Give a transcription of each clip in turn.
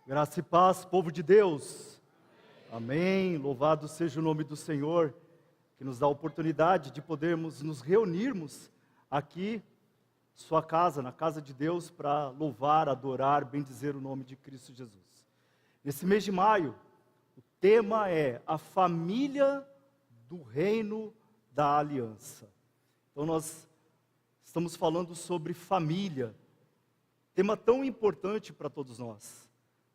Graça e paz, povo de Deus. Amém. Louvado seja o nome do Senhor, que nos dá a oportunidade de podermos nos reunirmos aqui, sua casa, na casa de Deus, para louvar, adorar, bendizer o nome de Cristo Jesus. Nesse mês de maio, o tema é a família do reino da aliança. Então nós estamos falando sobre família, tema tão importante para todos nós.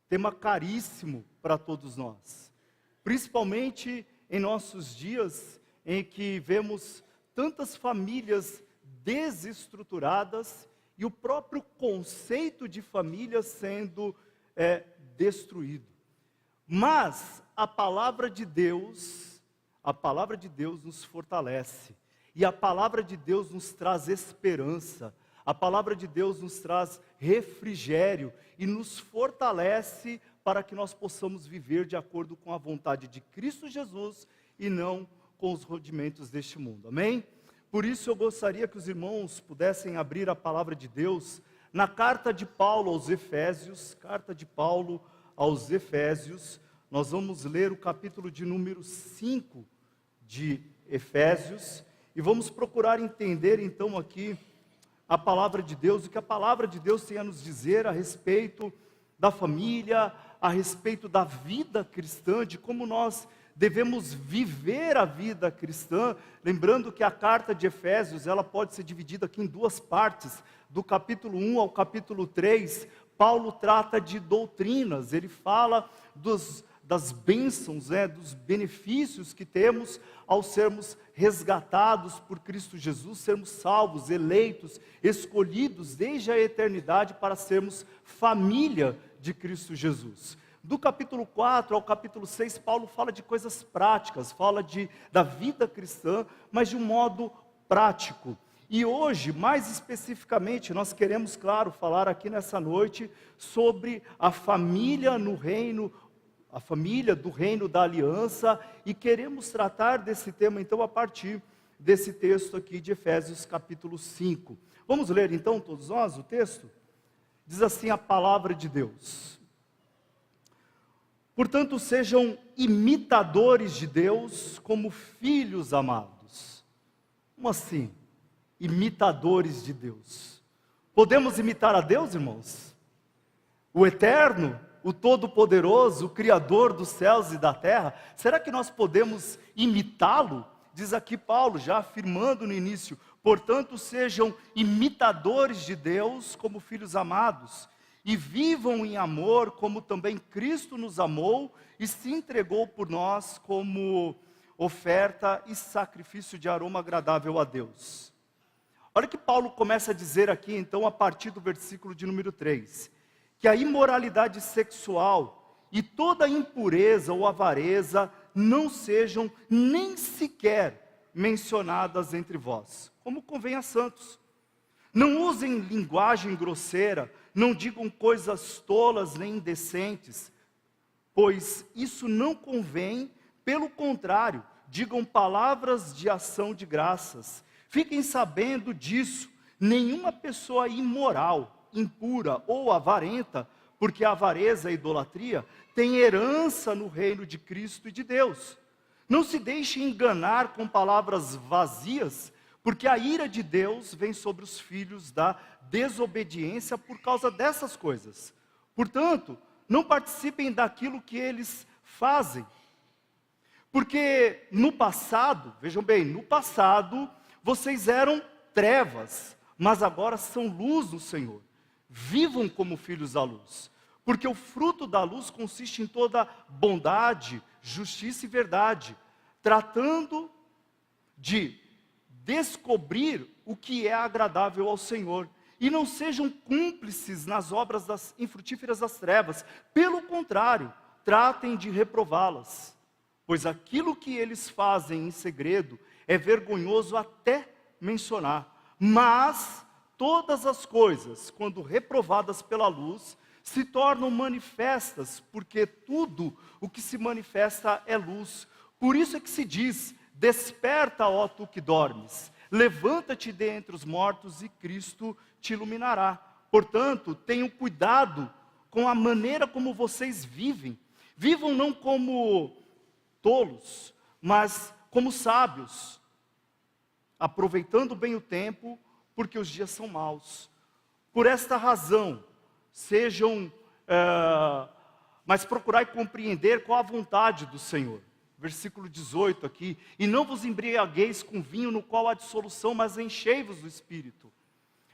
Tema caríssimo para todos nós, principalmente em nossos dias em que vemos tantas famílias desestruturadas e o próprio conceito de família sendo destruído. Mas a palavra de Deus nos fortalece e a palavra de Deus nos traz esperança. A palavra de Deus nos traz refrigério e nos fortalece para que nós possamos viver de acordo com a vontade de Cristo Jesus e não com os rudimentos deste mundo. Amém? Por isso eu gostaria que os irmãos pudessem abrir a palavra de Deus na carta de Paulo aos Efésios. Nós vamos ler o capítulo de número 5 de Efésios e vamos procurar entender então aqui a palavra de Deus, o que a palavra de Deus tem a nos dizer a respeito da família, a respeito da vida cristã, de como nós devemos viver a vida cristã. Lembrando que a carta de Efésios, ela pode ser dividida aqui em duas partes, do capítulo 1 ao capítulo 3, Paulo trata de doutrinas, ele fala das bênçãos, dos benefícios que temos ao sermos resgatados por Cristo Jesus, sermos salvos, eleitos, escolhidos desde a eternidade para sermos família de Cristo Jesus. Do capítulo 4 ao capítulo 6, Paulo fala de coisas práticas, fala da vida cristã, mas de um modo prático. E hoje, mais especificamente, nós queremos, claro, falar aqui nessa noite sobre a família no reino, a família do reino da aliança, e queremos tratar desse tema então a partir desse texto aqui de Efésios capítulo 5. Vamos ler então todos nós o texto? Diz assim a palavra de Deus: portanto sejam imitadores de Deus como filhos amados. Como assim? Imitadores de Deus. Podemos imitar a Deus, irmãos? O Eterno, o Todo-Poderoso, o Criador dos céus e da terra, será que nós podemos imitá-lo? Diz aqui Paulo, já afirmando no início: portanto sejam imitadores de Deus como filhos amados, e vivam em amor como também Cristo nos amou e se entregou por nós como oferta e sacrifício de aroma agradável a Deus. Olha que Paulo começa a dizer aqui então a partir do versículo de número 3, que a imoralidade sexual e toda impureza ou avareza não sejam nem sequer mencionadas entre vós, como convém a santos. Não usem linguagem grosseira, não digam coisas tolas nem indecentes, pois isso não convém, pelo contrário, digam palavras de ação de graças. Fiquem sabendo disso, nenhuma pessoa imoral, impura ou avarenta, porque a avareza e a idolatria têm herança no reino de Cristo e de Deus. Não se deixe enganar com palavras vazias, porque a ira de Deus vem sobre os filhos da desobediência por causa dessas coisas. Portanto, não participem daquilo que eles fazem. Porque no passado, vejam bem, no passado vocês eram trevas, mas agora são luz no Senhor. Vivam como filhos da luz, porque o fruto da luz consiste em toda bondade, justiça e verdade, tratando de descobrir o que é agradável ao Senhor. E não sejam cúmplices nas obras infrutíferas das trevas, pelo contrário, tratem de reprová-las, pois aquilo que eles fazem em segredo é vergonhoso até mencionar, mas todas as coisas, quando reprovadas pela luz, se tornam manifestas, porque tudo o que se manifesta é luz. Por isso é que se diz: desperta, ó tu que dormes, levanta-te dentre os mortos e Cristo te iluminará. Portanto, tenham cuidado com a maneira como vocês vivem. Vivam não como tolos, mas como sábios, aproveitando bem o tempo, porque os dias são maus. Por esta razão, mas procurai compreender qual a vontade do Senhor. Versículo 18 aqui, e não vos embriagueis com vinho no qual há dissolução, mas enchei-vos do Espírito.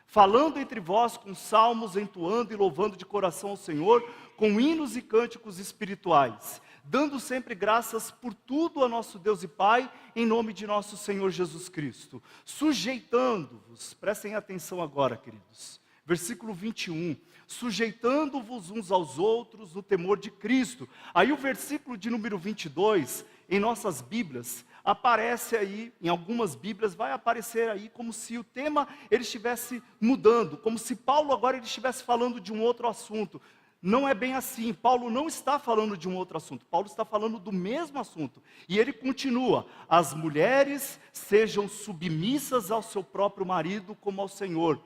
Falando entre vós com salmos, entoando e louvando de coração ao Senhor, com hinos e cânticos espirituais, dando sempre graças por tudo a nosso Deus e Pai, em nome de nosso Senhor Jesus Cristo, sujeitando-vos, prestem atenção agora, queridos, versículo 21, sujeitando-vos uns aos outros no temor de Cristo. Aí o versículo de número 22, em nossas Bíblias, aparece aí, em algumas Bíblias, vai aparecer aí como se o tema ele estivesse mudando, como se Paulo agora ele estivesse falando de um outro assunto. Não é bem assim, Paulo não está falando de um outro assunto, Paulo está falando do mesmo assunto. E ele continua, as mulheres sejam submissas ao seu próprio marido como ao Senhor.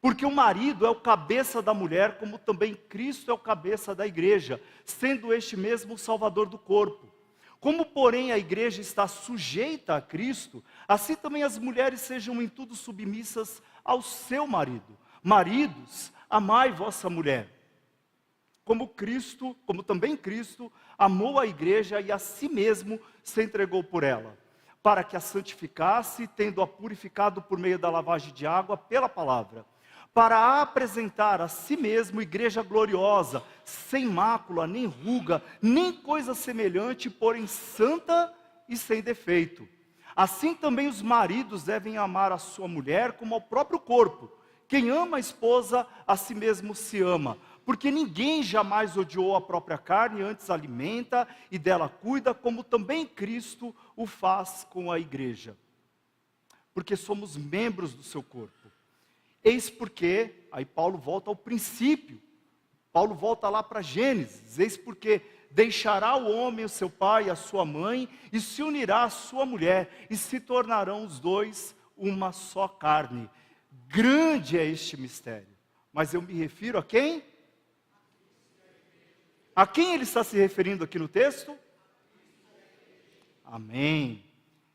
Porque o marido é o cabeça da mulher, como também Cristo é o cabeça da igreja, sendo este mesmo o salvador do corpo. Como, porém, a igreja está sujeita a Cristo, assim também as mulheres sejam em tudo submissas ao seu marido. Maridos, amai vossa mulher, como também Cristo amou a igreja e a si mesmo se entregou por ela, para que a santificasse, tendo-a purificado por meio da lavagem de água pela palavra, para apresentar a si mesmo igreja gloriosa, sem mácula, nem ruga, nem coisa semelhante, porém santa e sem defeito. Assim também os maridos devem amar a sua mulher como ao próprio corpo. Quem ama a esposa, a si mesmo se ama, porque ninguém jamais odiou a própria carne, antes alimenta e dela cuida, como também Cristo o faz com a igreja, porque somos membros do seu corpo. Eis porque, aí Paulo volta ao princípio, Paulo volta lá para Gênesis, eis porque deixará o homem o seu pai e a sua mãe, e se unirá à sua mulher, e se tornarão os dois uma só carne. Grande é este mistério, mas eu me refiro a quem? A quem ele está se referindo aqui no texto? Amém.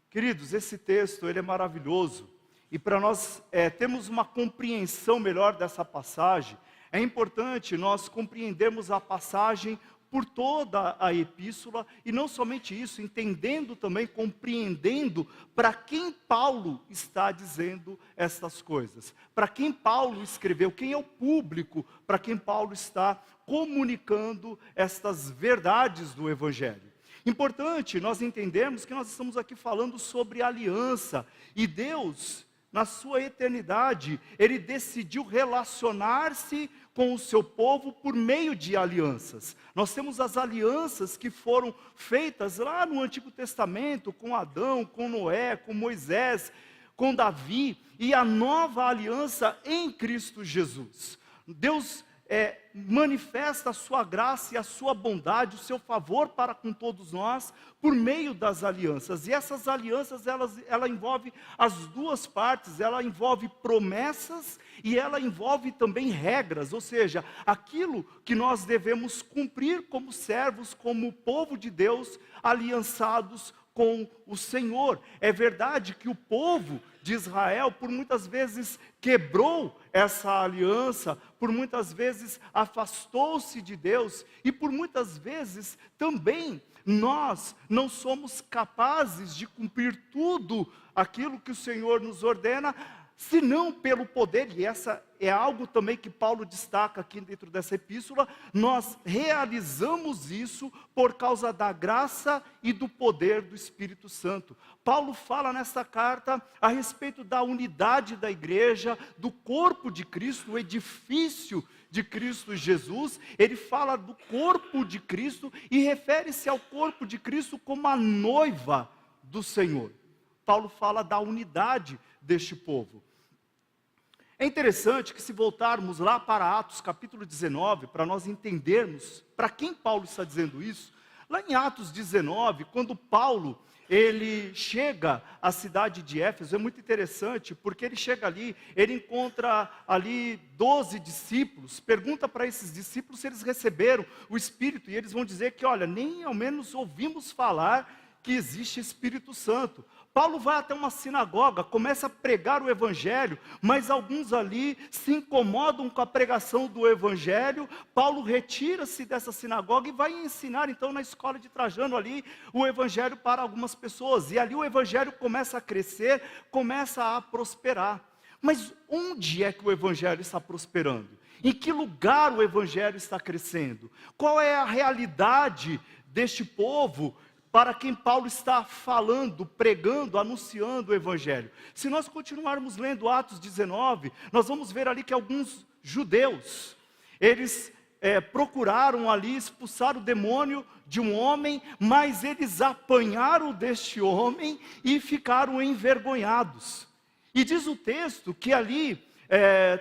Queridos, esse texto ele é maravilhoso. E para nós termos uma compreensão melhor dessa passagem, é importante nós compreendermos a passagem por toda a epístola, e não somente isso, entendendo também, compreendendo para quem Paulo está dizendo estas coisas, para quem Paulo escreveu, quem é o público para quem Paulo está comunicando estas verdades do Evangelho. Importante nós entendermos que nós estamos aqui falando sobre aliança, e Deus, na sua eternidade, Ele decidiu relacionar-se com o seu povo por meio de alianças. Nós temos as alianças que foram feitas lá no Antigo Testamento, com Adão, com Noé, com Moisés, com Davi, e a nova aliança em Cristo Jesus. Deus manifesta a sua graça e a sua bondade, o seu favor para com todos nós, por meio das alianças. E essas alianças, ela envolve as duas partes, ela envolve promessas e ela envolve também regras, ou seja, aquilo que nós devemos cumprir como servos, como povo de Deus, aliançados com o Senhor. É verdade que o povo de Israel, por muitas vezes, quebrou essa aliança, por muitas vezes afastou-se de Deus, e por muitas vezes também nós não somos capazes de cumprir tudo aquilo que o Senhor nos ordena, senão pelo poder, e essa é algo também que Paulo destaca aqui dentro dessa epístola, nós realizamos isso por causa da graça e do poder do Espírito Santo. Paulo fala nessa carta a respeito da unidade da igreja, do corpo de Cristo, o edifício de Cristo Jesus. Ele fala do corpo de Cristo e refere-se ao corpo de Cristo como a noiva do Senhor. Paulo fala da unidade deste povo. É interessante que, se voltarmos lá para Atos capítulo 19, para nós entendermos para quem Paulo está dizendo isso, Lá em Atos 19, quando Paulo ele chega à cidade de Éfeso, é muito interessante, porque ele chega ali, ele encontra ali 12 discípulos, pergunta para esses discípulos se eles receberam o Espírito, e eles vão dizer que, olha, nem ao menos ouvimos falar que existe Espírito Santo. Paulo vai até uma sinagoga, começa a pregar o Evangelho, mas alguns ali se incomodam com a pregação do Evangelho. Paulo retira-se dessa sinagoga e vai ensinar então na escola de Trajano ali o Evangelho para algumas pessoas. E ali o Evangelho começa a crescer, começa a prosperar. Mas onde é que o Evangelho está prosperando? Em que lugar o Evangelho está crescendo? Qual é a realidade deste povo para quem Paulo está falando, pregando, anunciando o Evangelho? Se nós continuarmos lendo Atos 19, nós vamos ver ali que alguns judeus, eles procuraram ali expulsar o demônio de um homem, mas eles apanharam deste homem e ficaram envergonhados. E diz o texto que ali,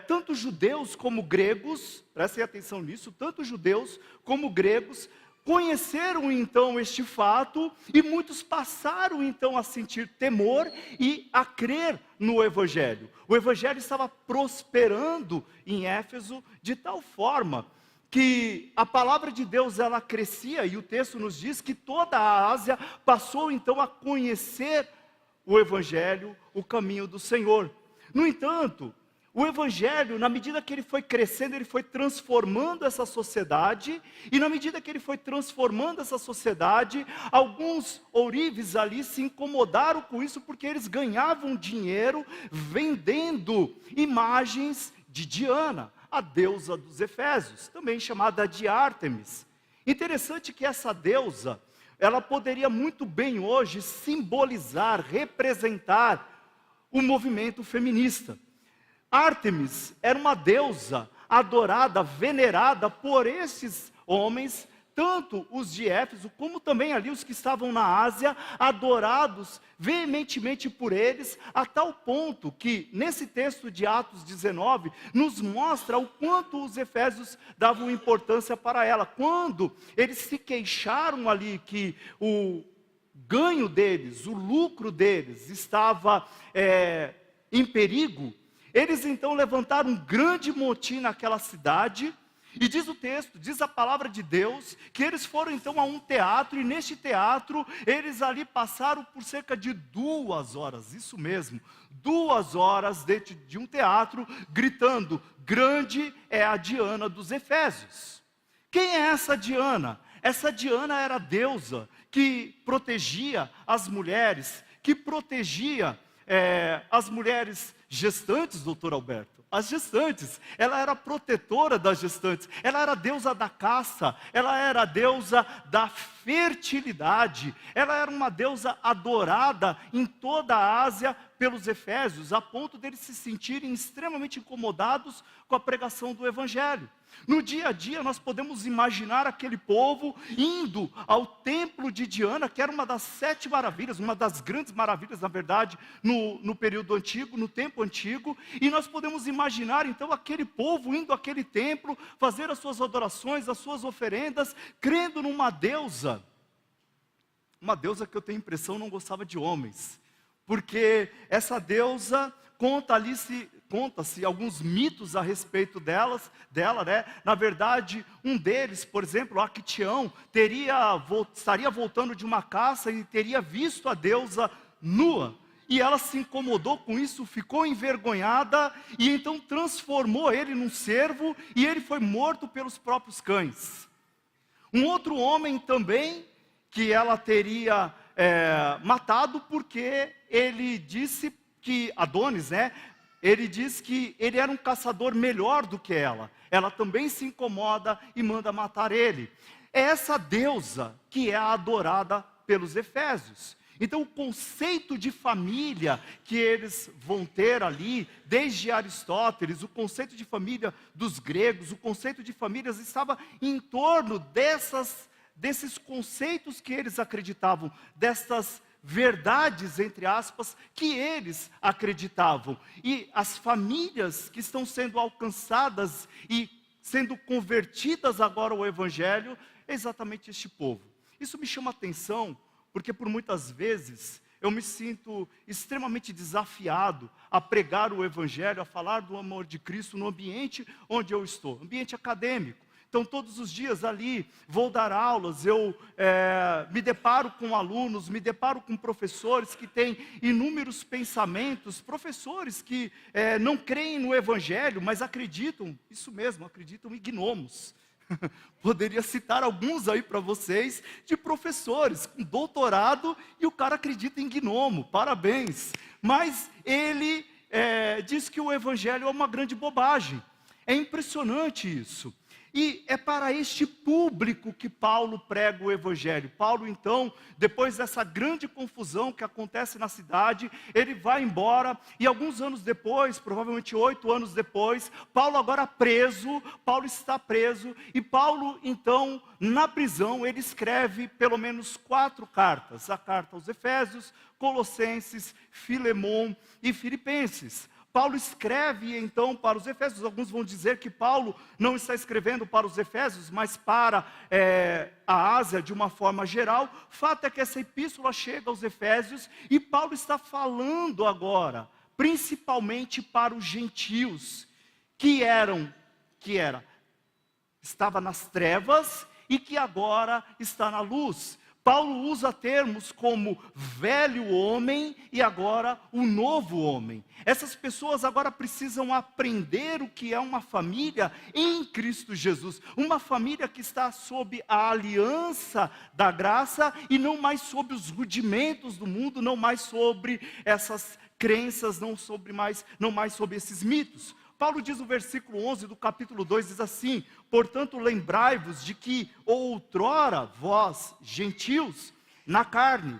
tanto judeus como gregos, prestem atenção nisso, tanto judeus como gregos, conheceram então este fato, e muitos passaram então a sentir temor e a crer no Evangelho. O Evangelho estava prosperando em Éfeso de tal forma que a palavra de Deus ela crescia, e o texto nos diz que toda a Ásia passou então a conhecer o Evangelho, o caminho do Senhor. No entanto, o Evangelho, na medida que ele foi crescendo, ele foi transformando essa sociedade, e na medida que ele foi transformando essa sociedade, alguns ourives ali se incomodaram com isso, porque eles ganhavam dinheiro vendendo imagens de Diana, a deusa dos Efésios, também chamada de Ártemis. Interessante que essa deusa, ela poderia muito bem hoje simbolizar, representar o movimento feminista. Ártemis era uma deusa adorada, venerada por esses homens, tanto os de Éfeso, como também ali os que estavam na Ásia, adorados veementemente por eles, a tal ponto que, nesse texto de Atos 19, nos mostra o quanto os efésios davam importância para ela. Quando eles se queixaram ali que o ganho deles, o lucro deles estava em perigo, eles então levantaram um grande motim naquela cidade, e diz o texto, diz a palavra de Deus, que eles foram então a um teatro, e neste teatro, eles ali passaram por cerca de 2 horas, isso mesmo, 2 horas dentro de um teatro, gritando, grande é a Diana dos Efésios. Quem é essa Diana? Essa Diana era a deusa que protegia as mulheres, que protegia as mulheres gestantes, doutor Alberto, as gestantes, ela era protetora das gestantes, ela era a deusa da caça, ela era a deusa da fertilidade, ela era uma deusa adorada em toda a Ásia pelos efésios, a ponto deles se sentirem extremamente incomodados com a pregação do Evangelho. No dia a dia nós podemos imaginar aquele povo indo ao templo de Diana, que era uma das 7 maravilhas, uma das grandes maravilhas na verdade, no período antigo, no tempo antigo, e nós podemos imaginar então aquele povo indo àquele templo, fazer as suas adorações, as suas oferendas, crendo numa deusa, uma deusa que eu tenho a impressão não gostava de homens, porque essa deusa conta-se alguns mitos a respeito dela, né? Na verdade, um deles, por exemplo, Acteão, estaria voltando de uma caça e teria visto a deusa nua, e ela se incomodou com isso, ficou envergonhada, e então transformou ele num cervo, e ele foi morto pelos próprios cães. Um outro homem também, que ela teria matado, porque ele disse que, Adonis, né? Ele diz que ele era um caçador melhor do que ela. Ela também se incomoda e manda matar ele. É essa deusa que é adorada pelos efésios. Então o conceito de família que eles vão ter ali, desde Aristóteles, o conceito de família dos gregos, o conceito de famílias estava em torno desses conceitos que eles acreditavam, dessas verdades, entre aspas, que eles acreditavam. E as famílias que estão sendo alcançadas e sendo convertidas agora ao Evangelho, é exatamente este povo. Isso me chama atenção, porque por muitas vezes eu me sinto extremamente desafiado a pregar o Evangelho, a falar do amor de Cristo no ambiente onde eu estou, ambiente acadêmico. Então, todos os dias ali, vou dar aulas, eu me deparo com alunos, me deparo com professores que têm inúmeros pensamentos, professores que não creem no Evangelho, mas acreditam, isso mesmo, acreditam em gnomos. Poderia citar alguns aí para vocês, de professores com doutorado, e o cara acredita em gnomo, parabéns. Mas ele diz que o Evangelho é uma grande bobagem. É impressionante isso. E é para este público que Paulo prega o Evangelho. Paulo, então, depois dessa grande confusão que acontece na cidade, ele vai embora, e alguns anos depois, provavelmente 8 anos depois, Paulo agora preso, Paulo está preso, e Paulo, então, na prisão, ele escreve pelo menos 4 cartas. A carta aos Efésios, Colossenses, Filemon e Filipenses. Paulo escreve então para os Efésios. Alguns vão dizer que Paulo não está escrevendo para os Efésios, mas para a Ásia de uma forma geral. Fato é que essa epístola chega aos Efésios e Paulo está falando agora, principalmente para os gentios, estava nas trevas e que agora está na luz. Paulo usa termos como velho homem e agora o novo homem. Essas pessoas agora precisam aprender o que é uma família em Cristo Jesus. Uma família que está sob a aliança da graça e não mais sob os rudimentos do mundo, não mais sobre essas crenças, não mais sobre esses mitos. Paulo diz no versículo 11 do capítulo 2, diz assim: portanto lembrai-vos de que outrora vós, gentios, na carne,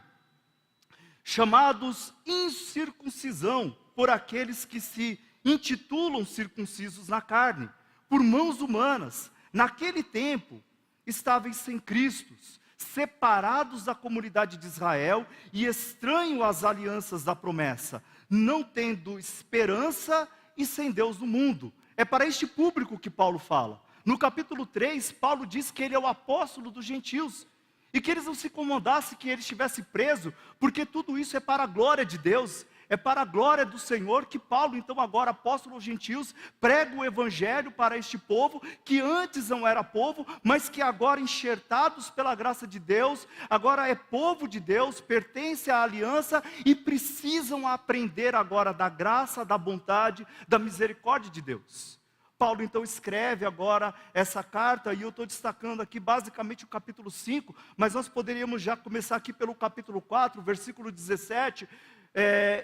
chamados incircuncisão por aqueles que se intitulam circuncisos na carne, por mãos humanas, naquele tempo estáveis sem Cristo, separados da comunidade de Israel e estranhos às alianças da promessa, não tendo esperança e sem Deus no mundo. É para este público que Paulo fala. No capítulo 3, Paulo diz que ele é o apóstolo dos gentios, e que eles não se incomodassem que ele estivesse preso, porque tudo isso é para a glória de Deus, é para a glória do Senhor, que Paulo, então agora apóstolo aos gentios, prega o Evangelho para este povo, que antes não era povo, mas que agora enxertados pela graça de Deus, agora é povo de Deus, pertence à aliança, e precisam aprender agora da graça, da bondade, da misericórdia de Deus. Paulo então escreve agora essa carta, e eu estou destacando aqui basicamente o capítulo 5, mas nós poderíamos já começar aqui pelo capítulo 4, versículo 17,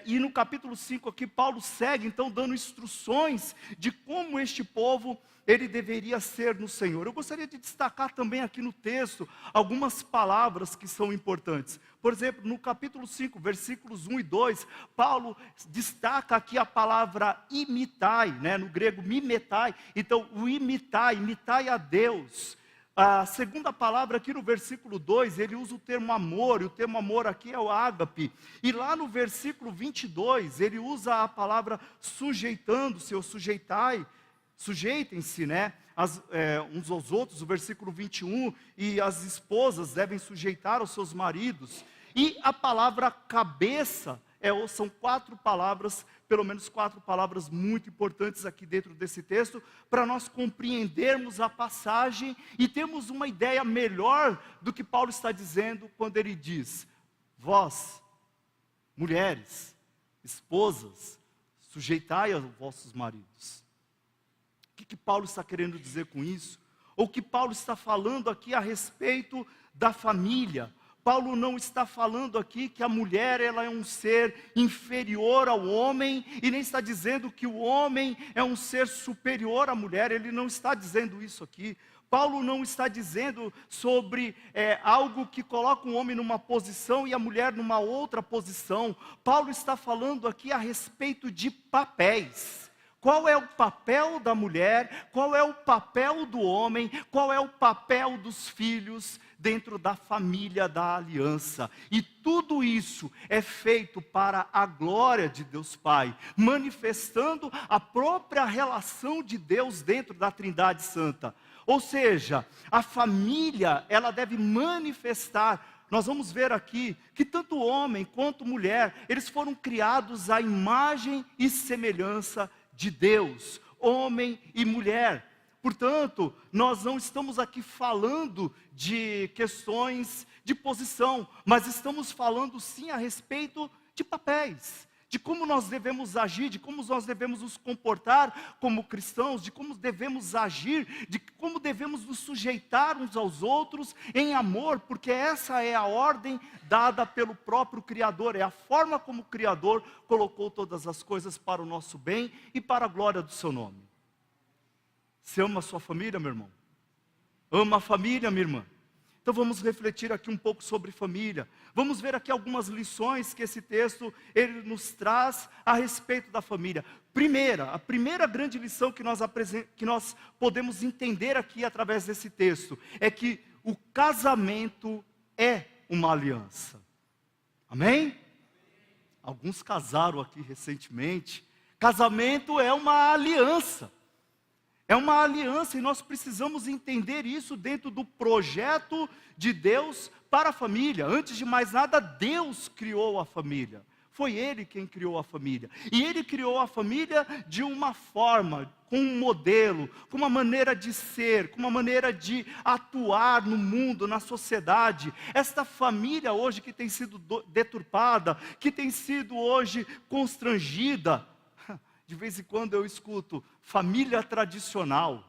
e no capítulo 5 aqui, Paulo segue então dando instruções de como este povo, ele deveria ser no Senhor. Eu gostaria de destacar também aqui no texto, algumas palavras que são importantes. Por exemplo, no capítulo 5, versículos 1 e 2, Paulo destaca aqui a palavra imitai, no grego mimetai. Então, o imitai a Deus. A segunda palavra aqui no versículo 2, ele usa o termo amor, e o termo amor aqui é o ágape. E lá no versículo 22, ele usa a palavra sujeitando-se, ou sujeitai, sujeitem-se, uns aos outros, o versículo 21, e as esposas devem sujeitar aos seus maridos. E a palavra cabeça, são 4 palavras, pelo menos 4 palavras muito importantes aqui dentro desse texto, para nós compreendermos a passagem e termos uma ideia melhor do que Paulo está dizendo quando ele diz: vós, mulheres, esposas, sujeitai aos vossos maridos. O que Paulo está querendo dizer com isso? Ou que Paulo está falando aqui a respeito da família? Paulo não está falando aqui que a mulher ela é um ser inferior ao homem, e nem está dizendo que o homem é um ser superior à mulher. Ele não está dizendo isso aqui. Paulo não está dizendo sobre algo que coloca o homem numa posição e a mulher numa outra posição. Paulo está falando aqui a respeito de papéis. Qual é o papel da mulher? Qual é o papel do homem? Qual é o papel dos filhos dentro da família da aliança? E tudo isso é feito para a glória de Deus Pai, manifestando a própria relação de Deus dentro da Trindade Santa. Ou seja, a família, ela deve manifestar. Nós vamos ver aqui que tanto homem quanto mulher, eles foram criados à imagem e semelhança de Deus, homem e mulher. Portanto, nós não estamos aqui falando de questões de posição, mas estamos falando sim a respeito de papéis, de como nós devemos agir, de como nós devemos nos comportar como cristãos, de como devemos agir, de como devemos nos sujeitar uns aos outros em amor, porque essa é a ordem dada pelo próprio Criador, é a forma como o Criador colocou todas as coisas para o nosso bem e para a glória do seu nome. Você ama a sua família, meu irmão? Ama a família, minha irmã? Então vamos refletir aqui um pouco sobre família. Vamos ver aqui algumas lições que esse texto ele nos traz a respeito da família. A primeira grande lição que nós podemos entender aqui através desse texto é que o casamento é uma aliança. Amém? Alguns casaram aqui recentemente. Casamento é uma aliança. É uma aliança e nós precisamos entender isso dentro do projeto de Deus para a família. Antes de mais nada, Deus criou a família. Foi Ele quem criou a família. E Ele criou a família de uma forma, com um modelo, com uma maneira de ser, com uma maneira de atuar no mundo, na sociedade. Esta família hoje que tem sido deturpada, que tem sido hoje constrangida. De vez em quando eu escuto família tradicional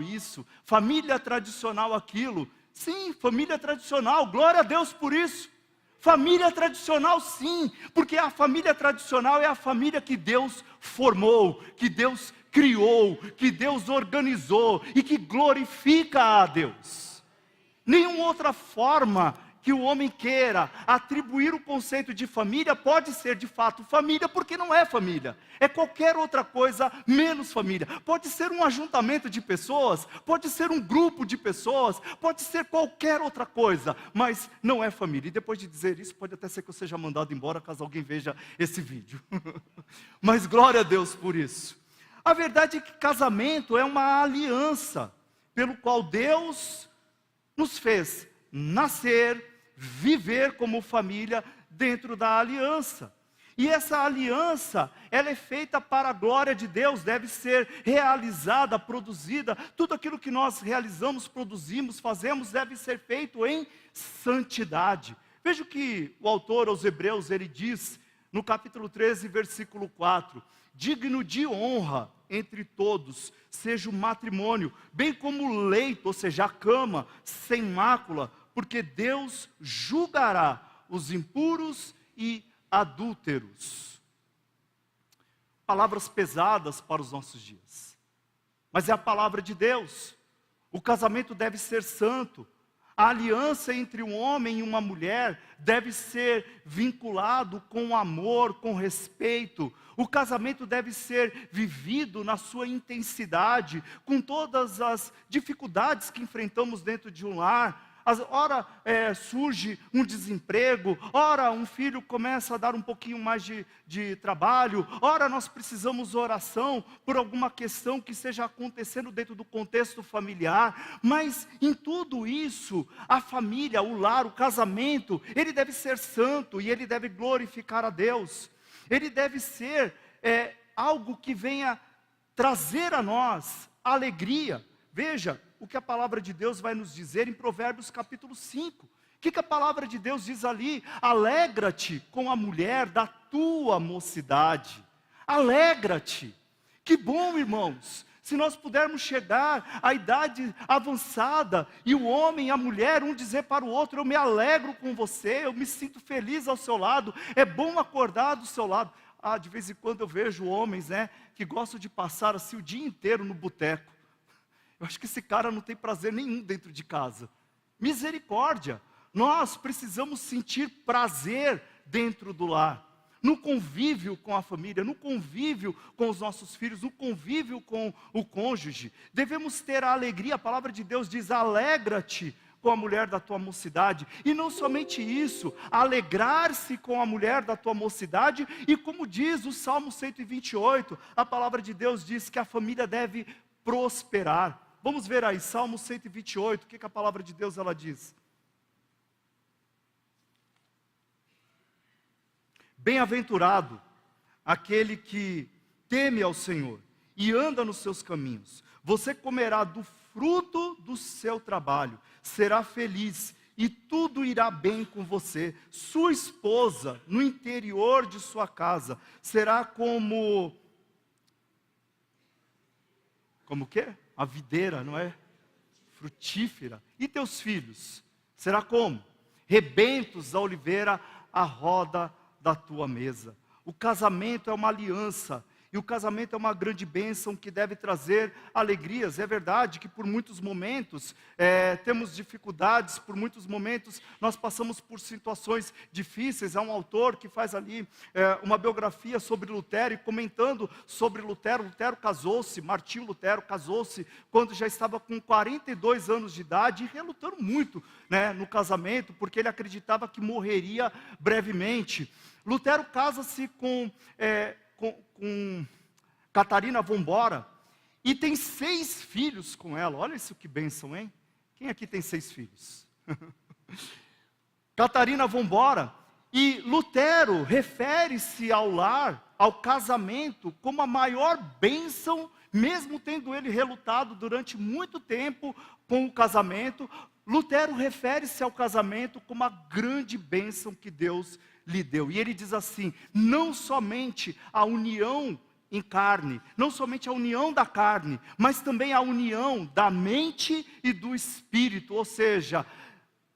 isso, família tradicional aquilo. Sim, família tradicional, glória a Deus por isso. Família tradicional sim, porque a família tradicional é a família que Deus formou, que Deus criou, que Deus organizou e que glorifica a Deus. Nenhuma outra forma que o homem queira atribuir o conceito de família pode ser de fato família, porque não é família, é qualquer outra coisa menos família. Pode ser um ajuntamento de pessoas, pode ser um grupo de pessoas, pode ser qualquer outra coisa, mas não é família. E depois de dizer isso, pode até ser que eu seja mandado embora caso alguém veja esse vídeo. Mas glória a Deus por isso. A verdade é que casamento é uma aliança pelo qual Deus nos fez nascer, viver como família dentro da aliança. E essa aliança, ela é feita para a glória de Deus, deve ser realizada, produzida. Tudo aquilo que nós realizamos, produzimos, fazemos, deve ser feito em santidade. Veja o que o autor aos Hebreus, ele diz no capítulo 13, versículo 4. Digno de honra entre todos, seja o matrimônio, bem como o leito, ou seja, a cama, sem mácula, porque Deus julgará os impuros e adúlteros. Palavras pesadas para os nossos dias, mas é a palavra de Deus. O casamento deve ser santo. A aliança entre um homem e uma mulher deve ser vinculado com amor, com respeito. O casamento deve ser vivido na sua intensidade, com todas as dificuldades que enfrentamos dentro de um lar. Ora surge um desemprego, ora um filho começa a dar um pouquinho mais de trabalho, ora nós precisamos oração por alguma questão que esteja acontecendo dentro do contexto familiar. Mas em tudo isso, a família, o lar, o casamento, ele deve ser santo e ele deve glorificar a Deus. Ele deve ser algo que venha trazer a nós alegria. Veja o que a palavra de Deus vai nos dizer em Provérbios capítulo 5. O que a palavra de Deus diz ali? Alegra-te com a mulher da tua mocidade. Alegra-te. Que bom, irmãos, se nós pudermos chegar à idade avançada e o homem e a mulher, um dizer para o outro: eu me alegro com você, eu me sinto feliz ao seu lado, é bom acordar do seu lado. De vez em quando eu vejo homens, que gostam de passar assim o dia inteiro no boteco. Eu acho que esse cara não tem prazer nenhum dentro de casa. Misericórdia. Nós precisamos sentir prazer dentro do lar, no convívio com a família, no convívio com os nossos filhos, no convívio com o cônjuge. Devemos ter a alegria. A palavra de Deus diz: alegra-te com a mulher da tua mocidade. E não somente isso, alegrar-se com a mulher da tua mocidade. E como diz o Salmo 128, a palavra de Deus diz que a família deve prosperar. Vamos ver aí, Salmo 128, o que a palavra de Deus ela diz? Bem-aventurado aquele que teme ao Senhor e anda nos seus caminhos. Você comerá do fruto do seu trabalho, será feliz e tudo irá bem com você. Sua esposa, no interior de sua casa, será como o quê? A videira, não é? Frutífera. E teus filhos? Será como? Rebentos da oliveira à roda da tua mesa. O casamento é uma aliança. E o casamento é uma grande bênção que deve trazer alegrias. É verdade que por muitos momentos temos dificuldades, por muitos momentos nós passamos por situações difíceis. Há um autor que faz ali uma biografia sobre Lutero e comentando sobre Lutero. Lutero casou-se, Martinho Lutero casou-se quando já estava com 42 anos de idade e relutando muito, né, no casamento, porque ele acreditava que morreria brevemente. Lutero casa-se com Catarina von Bora, e tem 6 filhos com ela. Olha isso que bênção, hein? Quem aqui tem 6 filhos? Catarina von Bora. E Lutero refere-se ao lar, ao casamento, como a maior bênção, mesmo tendo ele relutado durante muito tempo com o casamento. Lutero refere-se ao casamento como a grande bênção que Deus lhe deu. E ele diz assim: não somente a união em carne, não somente a união da carne, mas também a união da mente e do espírito, ou seja,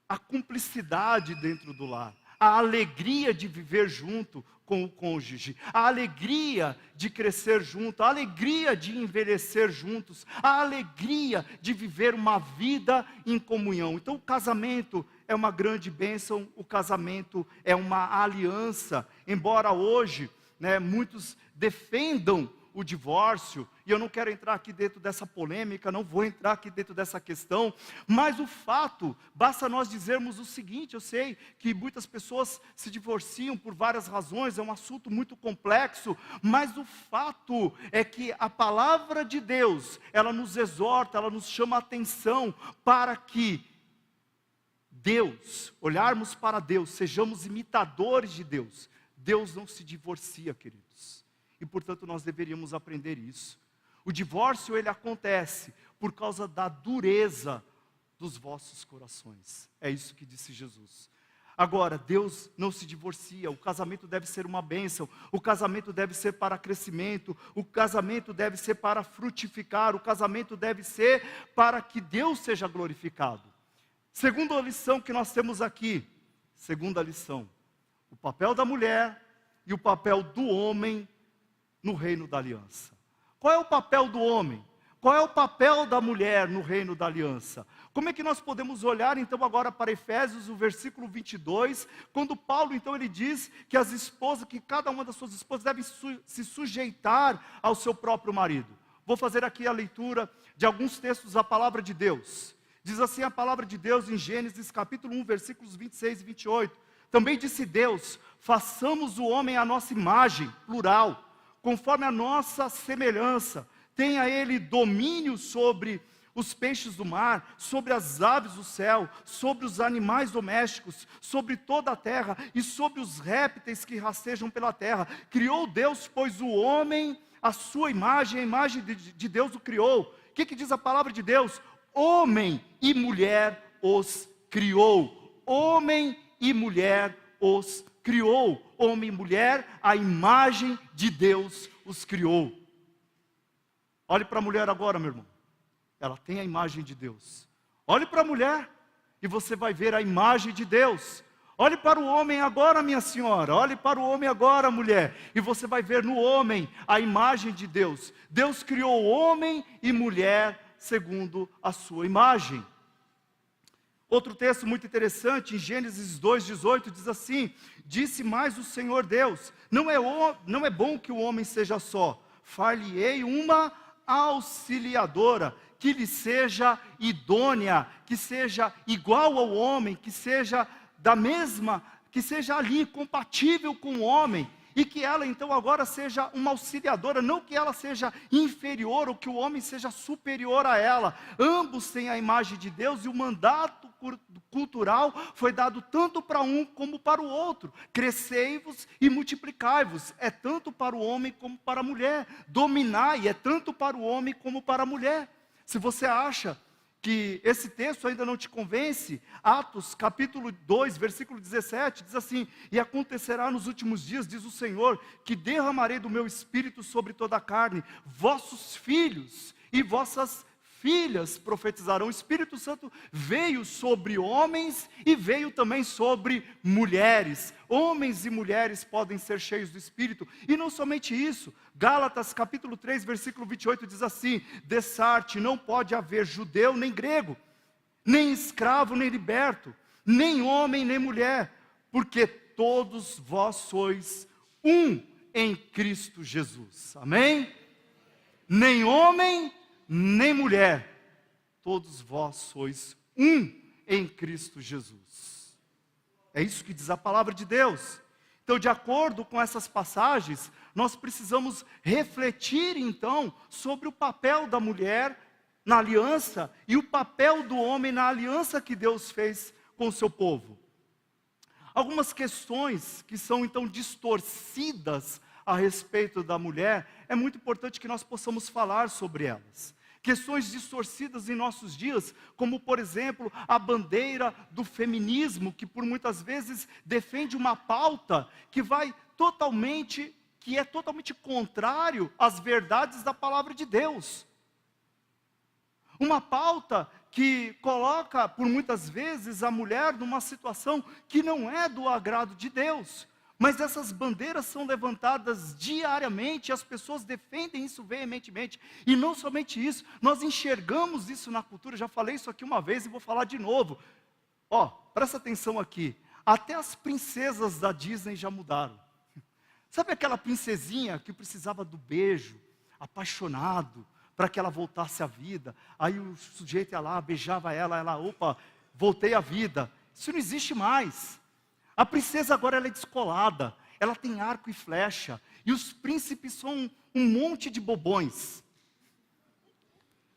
a cumplicidade dentro do lar, a alegria de viver junto com o cônjuge, a alegria de crescer junto, a alegria de envelhecer juntos, a alegria de viver uma vida em comunhão. Então o casamento é uma grande bênção, o casamento é uma aliança. Embora hoje, né, muitos defendam o divórcio, e eu não quero entrar aqui dentro dessa polêmica, não vou entrar aqui dentro dessa questão, mas o fato, basta nós dizermos o seguinte: eu sei que muitas pessoas se divorciam por várias razões, é um assunto muito complexo, mas o fato é que a palavra de Deus, ela nos exorta, ela nos chama a atenção para que Deus, olharmos para Deus, sejamos imitadores de Deus. Deus não se divorcia, queridos, e portanto nós deveríamos aprender isso. O divórcio, ele acontece por causa da dureza dos vossos corações. É isso que disse Jesus. Agora, Deus não se divorcia. O casamento deve ser uma bênção. O casamento deve ser para crescimento. O casamento deve ser para frutificar. O casamento deve ser para que Deus seja glorificado. Segunda lição que nós temos aqui. Segunda lição. O papel da mulher e o papel do homem no reino da aliança. Qual é o papel do homem? Qual é o papel da mulher no reino da aliança? Como é que nós podemos olhar então agora para Efésios, o versículo 22, quando Paulo então ele diz que as esposas, que cada uma das suas esposas deve se sujeitar ao seu próprio marido. Vou fazer aqui a leitura de alguns textos da palavra de Deus. Diz assim a palavra de Deus em Gênesis capítulo 1, versículos 26 e 28. Também disse Deus: façamos o homem à nossa imagem, plural, conforme a nossa semelhança. Tenha ele domínio sobre os peixes do mar, sobre as aves do céu, sobre os animais domésticos, sobre toda a terra e sobre os répteis que rastejam pela terra. Criou Deus, pois, o homem, a sua imagem, a imagem de Deus o criou. O que diz a palavra de Deus? Homem e mulher os criou. Homem e mulher os criou. Homem e mulher, a imagem de Deus os criou. Olhe para a mulher agora, meu irmão. Ela tem a imagem de Deus. Olhe para a mulher e você vai ver a imagem de Deus. Olhe para o homem agora, minha senhora. Olhe para o homem agora, mulher. E você vai ver no homem a imagem de Deus. Deus criou homem e mulher segundo a sua imagem. Outro texto muito interessante, em Gênesis 2:18, diz assim: disse mais o Senhor Deus: não é bom que o homem seja só, far-lhe-ei uma auxiliadora, que lhe seja idônea, que seja igual ao homem, que seja da mesma, que seja ali compatível com o homem. e que ela então agora seja uma auxiliadora, não que ela seja inferior ou que o homem seja superior a ela. Ambos têm a imagem de Deus e o mandato cultural foi dado tanto para um como para o outro. Crescei-vos e multiplicai-vos. É tanto para o homem como para a mulher. Dominai é tanto para o homem como para a mulher. Se você acha que esse texto ainda não te convence, Atos capítulo 2, versículo 17, diz assim: e acontecerá nos últimos dias, diz o Senhor, que derramarei do meu espírito sobre toda a carne, vossos filhos e vossas filhas profetizarão. O Espírito Santo veio sobre homens e veio também sobre mulheres. Homens e mulheres podem ser cheios do Espírito. E não somente isso, Gálatas capítulo 3, versículo 28 diz assim: dessarte não pode haver judeu nem grego, nem escravo nem liberto, nem homem nem mulher, porque todos vós sois um em Cristo Jesus. Amém? Nem homem nem mulher, todos vós sois um em Cristo Jesus. É isso que diz a palavra de Deus. Então, de acordo com essas passagens, nós precisamos refletir então sobre o papel da mulher na aliança e o papel do homem na aliança que Deus fez com o seu povo. Algumas questões que são então distorcidas a respeito da mulher, é muito importante que nós possamos falar sobre elas. Questões distorcidas em nossos dias, como por exemplo, a bandeira do feminismo, que por muitas vezes defende uma pauta que é totalmente contrário às verdades da palavra de Deus. Uma pauta que coloca, por muitas vezes, a mulher numa situação que não é do agrado de Deus. Mas essas bandeiras são levantadas diariamente, e as pessoas defendem isso veementemente. E não somente isso, nós enxergamos isso na cultura. Já falei isso aqui uma vez e vou falar de novo. Presta atenção aqui. Até as princesas da Disney já mudaram. Sabe aquela princesinha que precisava do beijo, apaixonado, para que ela voltasse à vida? Aí o sujeito ia lá, beijava ela, opa, voltei à vida. Isso não existe mais. A princesa agora ela é descolada, ela tem arco e flecha, e os príncipes são um monte de bobões.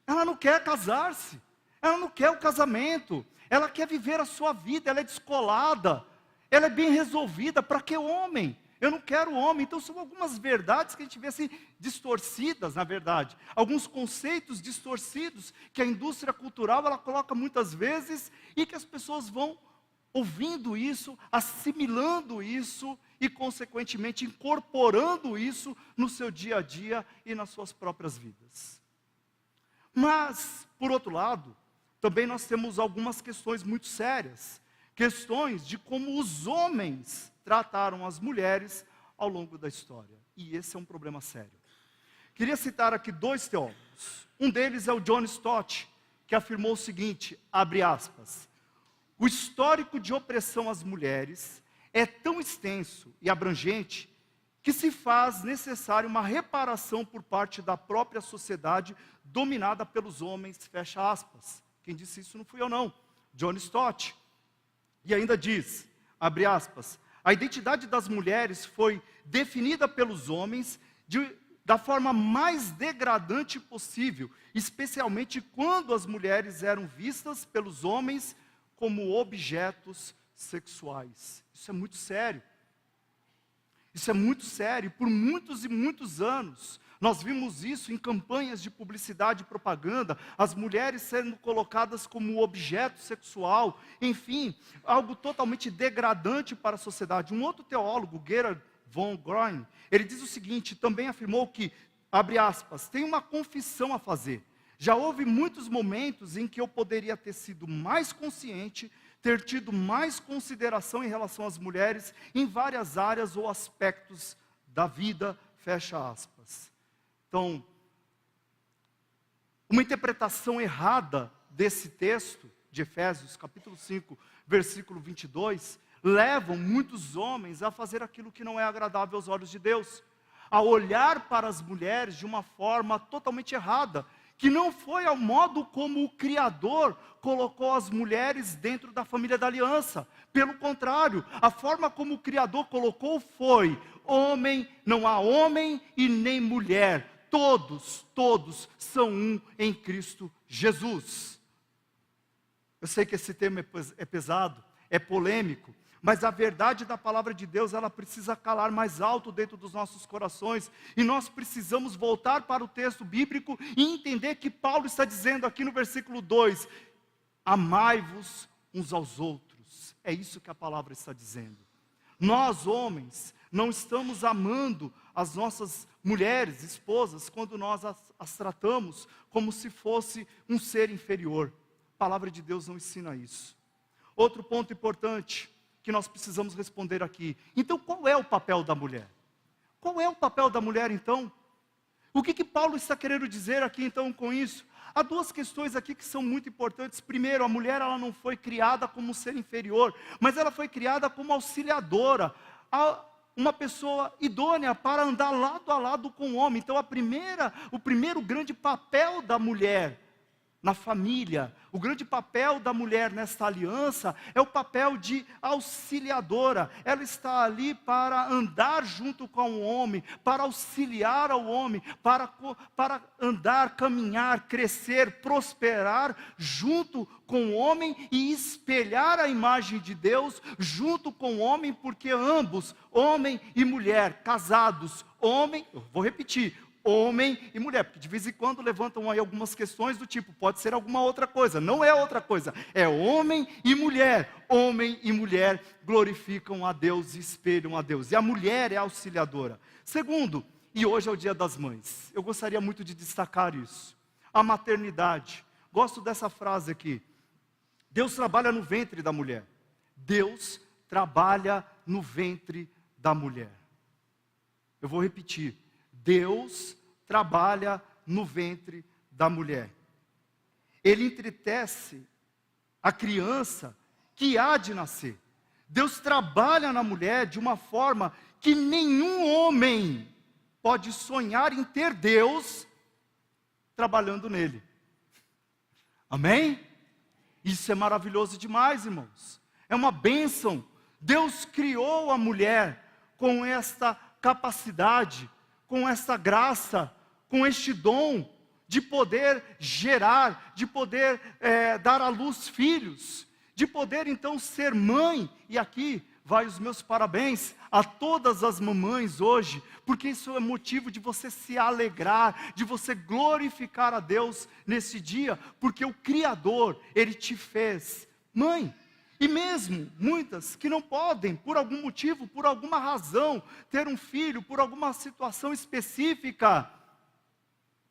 Ela não quer casar-se, ela não quer o casamento, ela quer viver a sua vida, ela é descolada, ela é bem resolvida. Para que homem? Eu não quero homem. Então são algumas verdades que a gente vê assim, distorcidas na verdade. Alguns conceitos distorcidos que a indústria cultural ela coloca muitas vezes, e que as pessoas vão ouvindo isso, assimilando isso e, consequentemente, incorporando isso no seu dia a dia e nas suas próprias vidas. Mas, por outro lado, também nós temos algumas questões muito sérias. Questões de como os homens trataram as mulheres ao longo da história. E esse é um problema sério. Queria citar aqui 2 teólogos. Um deles é o John Stott, que afirmou o seguinte, abre aspas: o histórico de opressão às mulheres é tão extenso e abrangente que se faz necessária uma reparação por parte da própria sociedade dominada pelos homens, fecha aspas. Quem disse isso não fui eu não, John Stott. E ainda diz, abre aspas, a identidade das mulheres foi definida pelos homens da forma mais degradante possível, especialmente quando as mulheres eram vistas pelos homens como objetos sexuais. Isso é muito sério. Isso é muito sério. Por muitos e muitos anos, nós vimos isso em campanhas de publicidade e propaganda, as mulheres sendo colocadas como objeto sexual, enfim, algo totalmente degradante para a sociedade. Um outro teólogo, Gerhard von Grün, ele diz o seguinte, também afirmou que, abre aspas, tem uma confissão a fazer. Já houve muitos momentos em que eu poderia ter sido mais consciente, ter tido mais consideração em relação às mulheres em várias áreas ou aspectos da vida, fecha aspas. Então, uma interpretação errada desse texto de Efésios, capítulo 5, versículo 22, levam muitos homens a fazer aquilo que não é agradável aos olhos de Deus, a olhar para as mulheres de uma forma totalmente errada, que não foi ao modo como o Criador colocou as mulheres dentro da família da aliança. Pelo contrário, a forma como o Criador colocou foi: homem, não há homem e nem mulher, todos são um em Cristo Jesus. Eu sei que esse tema é pesado, é polêmico, mas a verdade da palavra de Deus, ela precisa calar mais alto dentro dos nossos corações, e nós precisamos voltar para o texto bíblico e entender que Paulo está dizendo aqui no versículo 2, amai-vos uns aos outros. É isso que a palavra está dizendo. Nós, homens, não estamos amando as nossas mulheres, esposas, quando nós as tratamos como se fosse um ser inferior. A palavra de Deus não ensina isso. Outro ponto importante que nós precisamos responder aqui. Então, qual é o papel da mulher? Qual é o papel da mulher, então? O que Paulo está querendo dizer aqui, então, com isso? Há duas questões aqui que são muito importantes. Primeiro, a mulher, ela não foi criada como um ser inferior, mas ela foi criada como auxiliadora, uma pessoa idônea para andar lado a lado com o homem. Então, o primeiro grande papel da mulher na família, o grande papel da mulher nesta aliança é o papel de auxiliadora. Ela está ali para andar junto com o homem, para auxiliar ao homem, para andar, caminhar, crescer, prosperar junto com o homem e espelhar a imagem de Deus junto com o homem, porque ambos, homem e mulher, casados, vou repetir, homem e mulher, porque de vez em quando levantam aí algumas questões do tipo, pode ser alguma outra coisa, não é outra coisa, é homem e mulher glorificam a Deus e espelham a Deus, e a mulher é auxiliadora. Segundo, e hoje é o dia das mães, eu gostaria muito de destacar isso, a maternidade. Gosto dessa frase aqui, Deus trabalha no ventre da mulher, Deus trabalha no ventre da mulher. Eu vou repetir, Deus trabalha no ventre da mulher. Ele entretece a criança que há de nascer. Deus trabalha na mulher de uma forma que nenhum homem pode sonhar em ter Deus trabalhando nele. Amém? Isso é maravilhoso demais, irmãos. É uma bênção. Deus criou a mulher com esta capacidade, com essa graça, com este dom de poder gerar, de poder dar à luz filhos, de poder então ser mãe. E aqui vai os meus parabéns a todas as mamães hoje, porque isso é motivo de você se alegrar, de você glorificar a Deus nesse dia, porque o Criador, Ele te fez mãe. E mesmo muitas que não podem, por algum motivo, por alguma razão, ter um filho, por alguma situação específica,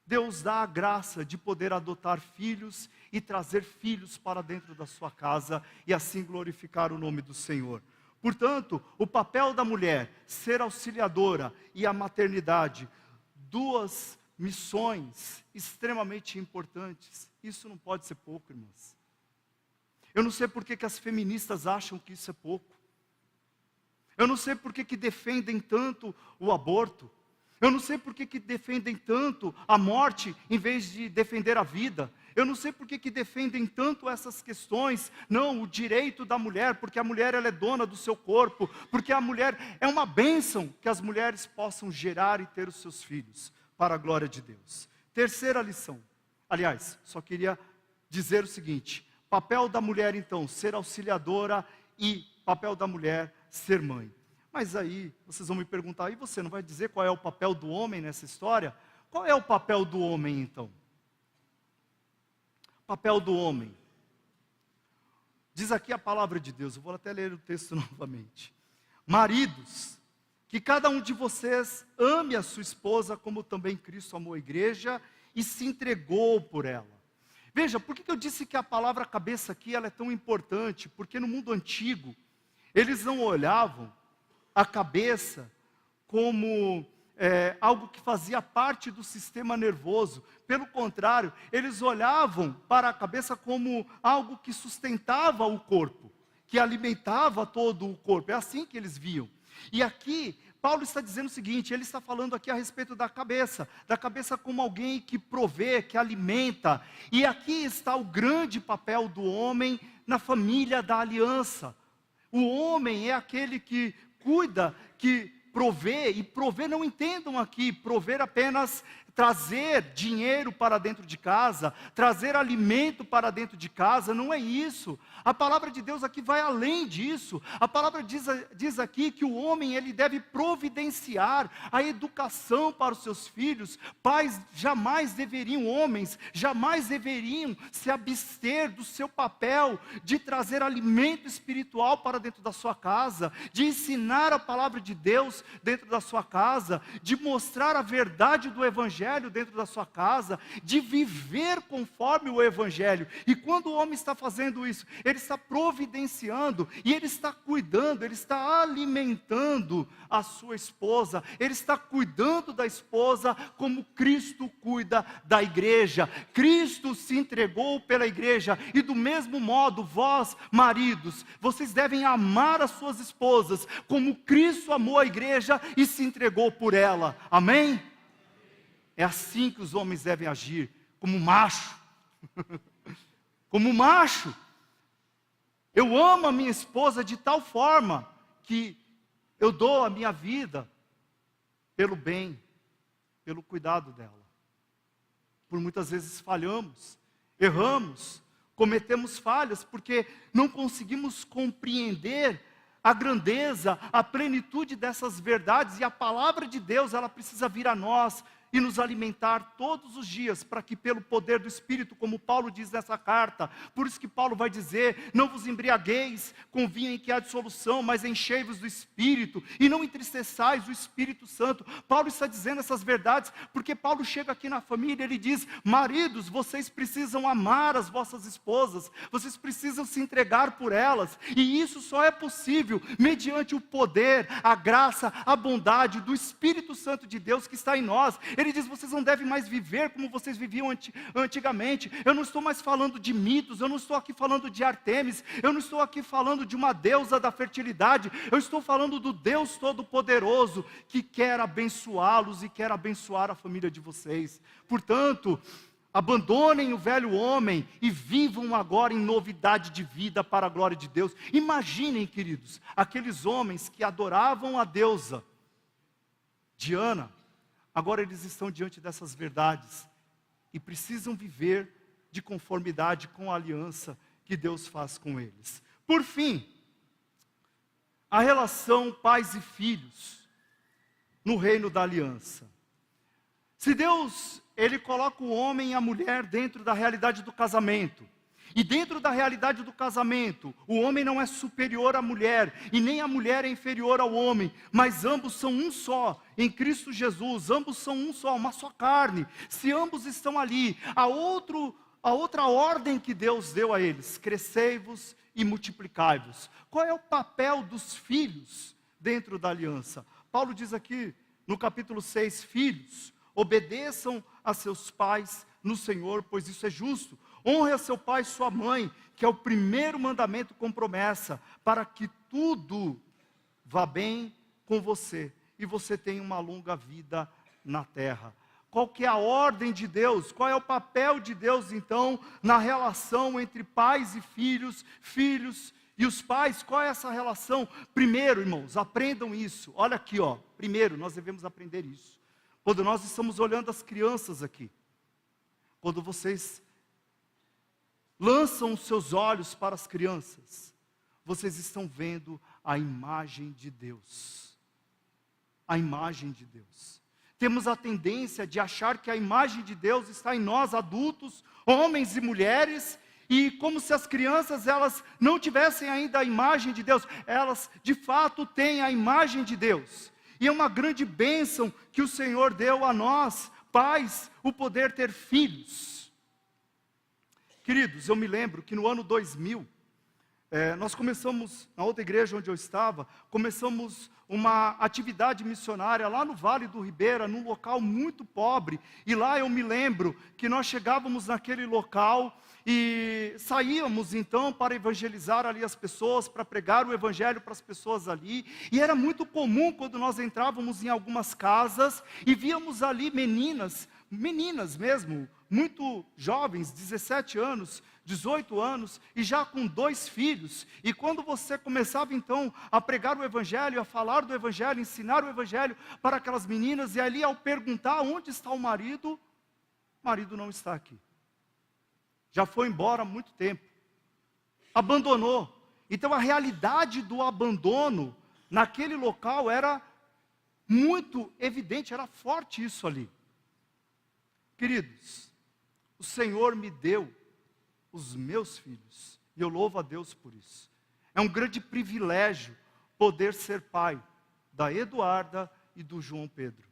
Deus dá a graça de poder adotar filhos e trazer filhos para dentro da sua casa e assim glorificar o nome do Senhor. Portanto, o papel da mulher, ser auxiliadora, e a maternidade, duas missões extremamente importantes. Isso não pode ser pouco, irmãos. Eu não sei por que as feministas acham que isso é pouco. Eu não sei por que defendem tanto o aborto. Eu não sei por que defendem tanto a morte em vez de defender a vida. Eu não sei por que defendem tanto essas questões. Não, o direito da mulher, porque a mulher ela é dona do seu corpo, porque a mulher é uma bênção que as mulheres possam gerar e ter os seus filhos, para a glória de Deus. Terceira lição. Aliás, só queria dizer o seguinte: papel da mulher, então, ser auxiliadora, e papel da mulher, ser mãe. Mas aí, vocês vão me perguntar, e você não vai dizer qual é o papel do homem nessa história? Qual é o papel do homem, então? Papel do homem. Diz aqui a palavra de Deus, eu vou até ler o texto novamente. Maridos, que cada um de vocês ame a sua esposa, como também Cristo amou a igreja e se entregou por ela. Veja, por que eu disse que a palavra cabeça aqui ela é tão importante? Porque no mundo antigo, eles não olhavam a cabeça como algo que fazia parte do sistema nervoso. Pelo contrário, eles olhavam para a cabeça como algo que sustentava o corpo, que alimentava todo o corpo. É assim que eles viam. E aqui, Paulo está dizendo o seguinte, ele está falando aqui a respeito da cabeça como alguém que provê, que alimenta, e aqui está o grande papel do homem na família da aliança. O homem é aquele que cuida, que provê, e prover não entendam aqui, prover apenas trazer dinheiro para dentro de casa, trazer alimento para dentro de casa, não é isso. A palavra de Deus aqui vai além disso. A palavra diz aqui que o homem ele deve providenciar a educação para os seus filhos. Pais homens jamais deveriam se abster do seu papel de trazer alimento espiritual para dentro da sua casa, de ensinar a palavra de Deus dentro da sua casa, de mostrar a verdade do Evangelho dentro da sua casa, de viver conforme o Evangelho. E quando o homem está fazendo isso, ele está providenciando, e ele está cuidando, ele está alimentando a sua esposa, ele está cuidando da esposa como Cristo cuida da igreja. Cristo se entregou pela igreja, e do mesmo modo, vós, maridos, vocês devem amar as suas esposas, como Cristo amou a igreja e se entregou por ela. Amém? É assim que os homens devem agir, como macho. Como macho. Eu amo a minha esposa de tal forma que eu dou a minha vida pelo bem, pelo cuidado dela. Por muitas vezes falhamos, erramos, cometemos falhas, porque não conseguimos compreender a grandeza, a plenitude dessas verdades, e a palavra de Deus, ela precisa vir a nós e nos alimentar todos os dias, para que pelo poder do Espírito, como Paulo diz nessa carta, por isso que Paulo vai dizer, não vos embriagueis com vinho em que há dissolução, mas enchei-vos do Espírito, e não entristeçais o Espírito Santo. Paulo está dizendo essas verdades, porque Paulo chega aqui na família, ele diz, maridos, vocês precisam amar as vossas esposas, vocês precisam se entregar por elas, e isso só é possível, mediante o poder, a graça, a bondade do Espírito Santo de Deus que está em nós. Ele diz, vocês não devem mais viver como vocês viviam antigamente. Eu não estou mais falando de mitos, eu não estou aqui falando de Artemis, eu não estou aqui falando de uma deusa da fertilidade, eu estou falando do Deus Todo-Poderoso, que quer abençoá-los e quer abençoar a família de vocês. Portanto, abandonem o velho homem e vivam agora em novidade de vida para a glória de Deus. Imaginem, queridos, aqueles homens que adoravam a deusa Diana, agora eles estão diante dessas verdades e precisam viver de conformidade com a aliança que Deus faz com eles. Por fim, a relação pais e filhos no reino da aliança. Se Deus, Ele coloca o homem e a mulher dentro da realidade do casamento, e dentro da realidade do casamento, o homem não é superior à mulher, e nem a mulher é inferior ao homem, mas ambos são um só, em Cristo Jesus, ambos são um só, uma só carne. Se ambos estão ali, a outra ordem que Deus deu a eles, crescei-vos e multiplicai-vos. Qual é o papel dos filhos dentro da aliança? Paulo diz aqui, no capítulo 6, filhos, obedeçam a seus pais no Senhor, pois isso é justo. Honre a seu pai e sua mãe, que é o primeiro mandamento com promessa, para que tudo vá bem com você, e você tenha uma longa vida na terra. Qual que é a ordem de Deus? Qual é o papel de Deus, então, na relação entre pais e filhos e os pais? Qual é essa relação? Primeiro, irmãos, aprendam isso. Olha aqui, ó. Primeiro, nós devemos aprender isso. Quando nós estamos olhando as crianças aqui, quando vocês lançam os seus olhos para as crianças, vocês estão vendo a imagem de Deus. A imagem de Deus. Temos a tendência de achar que a imagem de Deus está em nós adultos, homens e mulheres, e como se as crianças elas não tivessem ainda a imagem de Deus. Elas de fato têm a imagem de Deus. E é uma grande bênção que o Senhor deu a nós, pais, o poder ter filhos. Queridos, eu me lembro que no ano 2000, nós começamos, na outra igreja onde eu estava, começamos uma atividade missionária lá no Vale do Ribeira, num local muito pobre. E lá eu me lembro que nós chegávamos naquele local e saíamos então para evangelizar ali as pessoas, para pregar o evangelho para as pessoas ali. E era muito comum quando nós entrávamos em algumas casas e víamos ali meninas mesmo, muito jovens, 17 anos, 18 anos, e já com 2 filhos. E quando você começava então a pregar o evangelho, a falar do evangelho, ensinar o evangelho para aquelas meninas, e ali ao perguntar onde está o marido não está aqui. Já foi embora há muito tempo. Abandonou. Então a realidade do abandono naquele local era muito evidente, era forte isso ali. Queridos, o Senhor me deu os meus filhos, e eu louvo a Deus por isso. É um grande privilégio poder ser pai da Eduarda e do João Pedro.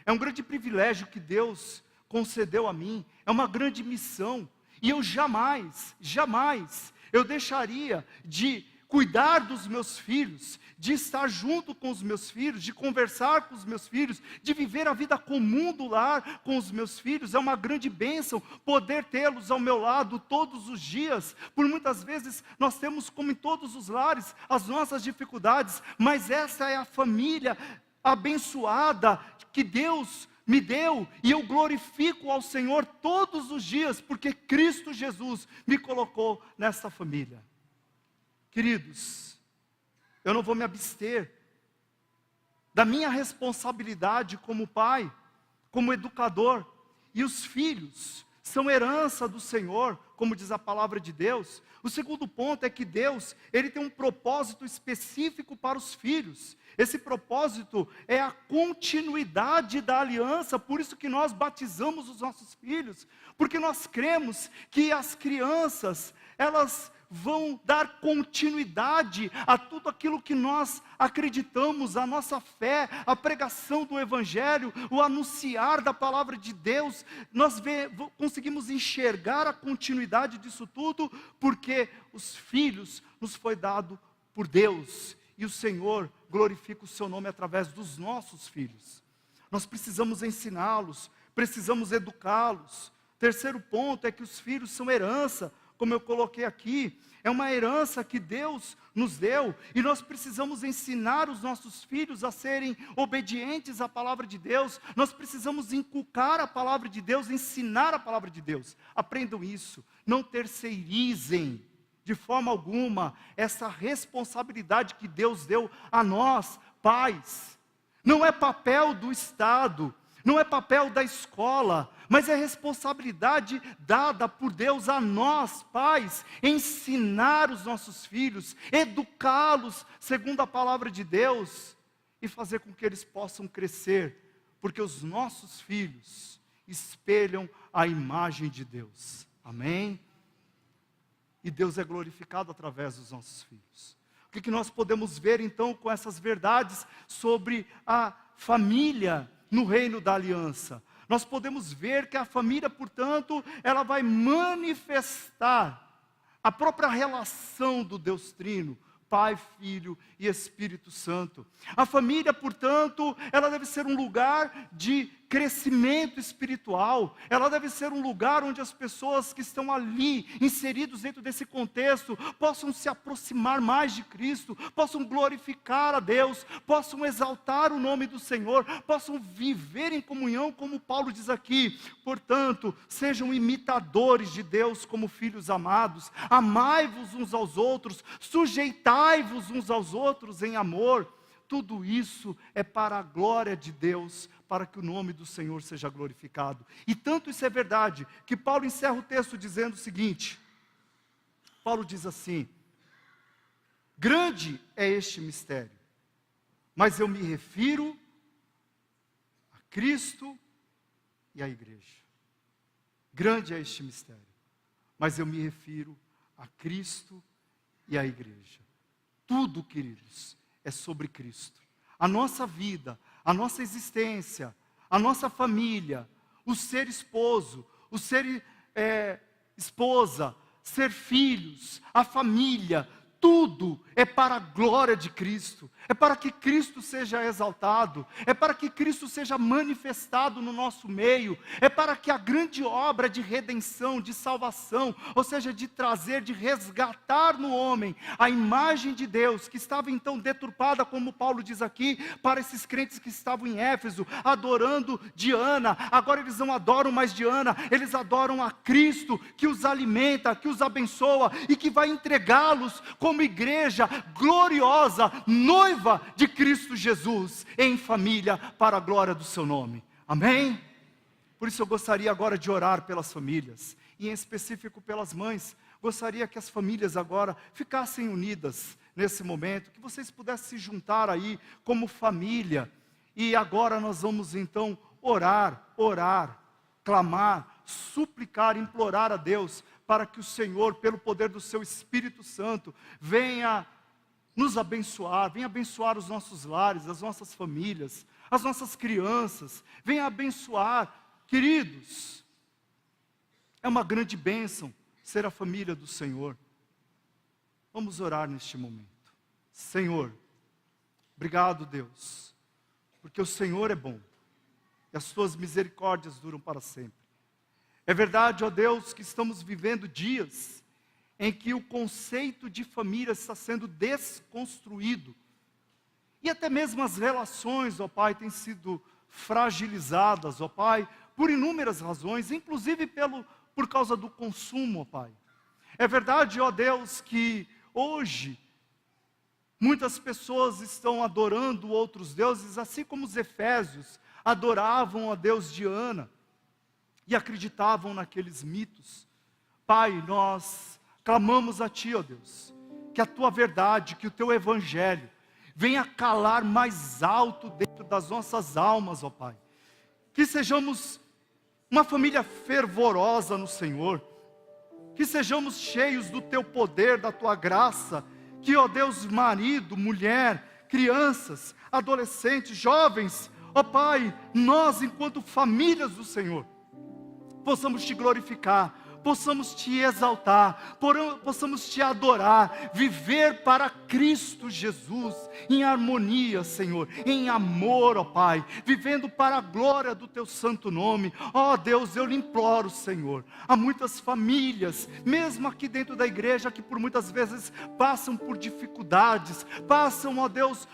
É um grande privilégio que Deus concedeu a mim, é uma grande missão, e eu jamais eu deixaria de cuidar dos meus filhos, de estar junto com os meus filhos, de conversar com os meus filhos, de viver a vida comum do lar com os meus filhos. É uma grande bênção poder tê-los ao meu lado todos os dias. Por muitas vezes nós temos, como em todos os lares, as nossas dificuldades, mas essa é a família abençoada que Deus me deu, e eu glorifico ao Senhor todos os dias, porque Cristo Jesus me colocou nessa família. Queridos, eu não vou me abster da minha responsabilidade como pai, como educador, e os filhos são herança do Senhor, como diz a palavra de Deus. O segundo ponto é que Deus, Ele tem um propósito específico para os filhos. Esse propósito é a continuidade da aliança, por isso que nós batizamos os nossos filhos, porque nós cremos que as crianças, elas vão dar continuidade a tudo aquilo que nós acreditamos, a nossa fé, a pregação do Evangelho, o anunciar da palavra de Deus. Nós conseguimos enxergar a continuidade disso tudo, porque os filhos nos foi dado por Deus, e o Senhor glorifica o seu nome através dos nossos filhos. Nós precisamos ensiná-los, precisamos educá-los. Terceiro ponto é que os filhos são herança, como eu coloquei aqui, é uma herança que Deus nos deu, e nós precisamos ensinar os nossos filhos a serem obedientes à palavra de Deus. Nós precisamos inculcar a palavra de Deus, ensinar a palavra de Deus. Aprendam isso, não terceirizem de forma alguma essa responsabilidade que Deus deu a nós, pais. Não é papel do Estado, não é papel da escola, mas é responsabilidade dada por Deus a nós, pais, ensinar os nossos filhos, educá-los segundo a palavra de Deus, e fazer com que eles possam crescer, porque os nossos filhos espelham a imagem de Deus. Amém? E Deus é glorificado através dos nossos filhos. O que nós podemos ver então com essas verdades sobre a família no reino da aliança? Nós podemos ver que a família, portanto, ela vai manifestar a própria relação do Deus Trino, Pai, Filho e Espírito Santo. A família, portanto, ela deve ser um lugar de crescimento espiritual. Ela deve ser um lugar onde as pessoas que estão ali, inseridos dentro desse contexto, possam se aproximar mais de Cristo, possam glorificar a Deus, possam exaltar o nome do Senhor, possam viver em comunhão, como Paulo diz aqui. Portanto, sejam imitadores de Deus como filhos amados, amai-vos uns aos outros, sujeitai-vos uns aos outros em amor. Tudo isso é para a glória de Deus, para que o nome do Senhor seja glorificado. E tanto isso é verdade, que Paulo encerra o texto dizendo o seguinte: Paulo diz assim: grande é este mistério, mas eu me refiro a Cristo e à igreja. Grande é este mistério, mas eu me refiro a Cristo e à igreja. Tudo, queridos, é sobre Cristo. A nossa vida, a nossa existência, a nossa família, o ser esposo, o ser esposa, ser filhos, a família, tudo é para a glória de Cristo, é para que Cristo seja exaltado, é para que Cristo seja manifestado no nosso meio, é para que a grande obra de redenção, de salvação, ou seja, de trazer, de resgatar no homem a imagem de Deus, que estava então deturpada, como Paulo diz aqui, para esses crentes que estavam em Éfeso, adorando Diana. Agora eles não adoram mais Diana, eles adoram a Cristo, que os alimenta, que os abençoa e que vai entregá-los como igreja gloriosa, noiva de Cristo Jesus, em família, para a glória do seu nome. Amém? Por isso eu gostaria agora de orar pelas famílias, e em específico pelas mães. Gostaria que as famílias agora ficassem unidas nesse momento, que vocês pudessem se juntar aí como família. E agora nós vamos então orar, clamar, suplicar, implorar a Deus, para que o Senhor, pelo poder do seu Espírito Santo, venha nos abençoar, venha abençoar os nossos lares, as nossas famílias, as nossas crianças, venha abençoar, queridos. É uma grande bênção ser a família do Senhor. Vamos orar neste momento. Senhor, obrigado, Deus, porque o Senhor é bom, e as tuas misericórdias duram para sempre. É verdade, ó Deus, que estamos vivendo dias em que o conceito de família está sendo desconstruído. E até mesmo as relações, ó Pai, têm sido fragilizadas, ó Pai, por inúmeras razões, inclusive por causa do consumo, ó Pai. É verdade, ó Deus, que hoje muitas pessoas estão adorando outros deuses, assim como os efésios adoravam a Deus Diana e acreditavam naqueles mitos. Pai, nós clamamos a Ti, ó Deus, que a Tua verdade, que o Teu Evangelho venha calar mais alto dentro das nossas almas, ó Pai. Que sejamos uma família fervorosa no Senhor, que sejamos cheios do Teu poder, da Tua graça, que, ó Deus, marido, mulher, crianças, adolescentes, jovens, ó Pai, nós enquanto famílias do Senhor, possamos Te glorificar, possamos Te exaltar, possamos Te adorar, viver para Cristo Jesus, em harmonia, Senhor, em amor, ó Pai, vivendo para a glória do Teu santo nome. Ó Deus, eu lhe imploro, Senhor, há muitas famílias, mesmo aqui dentro da igreja, que por muitas vezes passam por dificuldades, passam, ó Deus,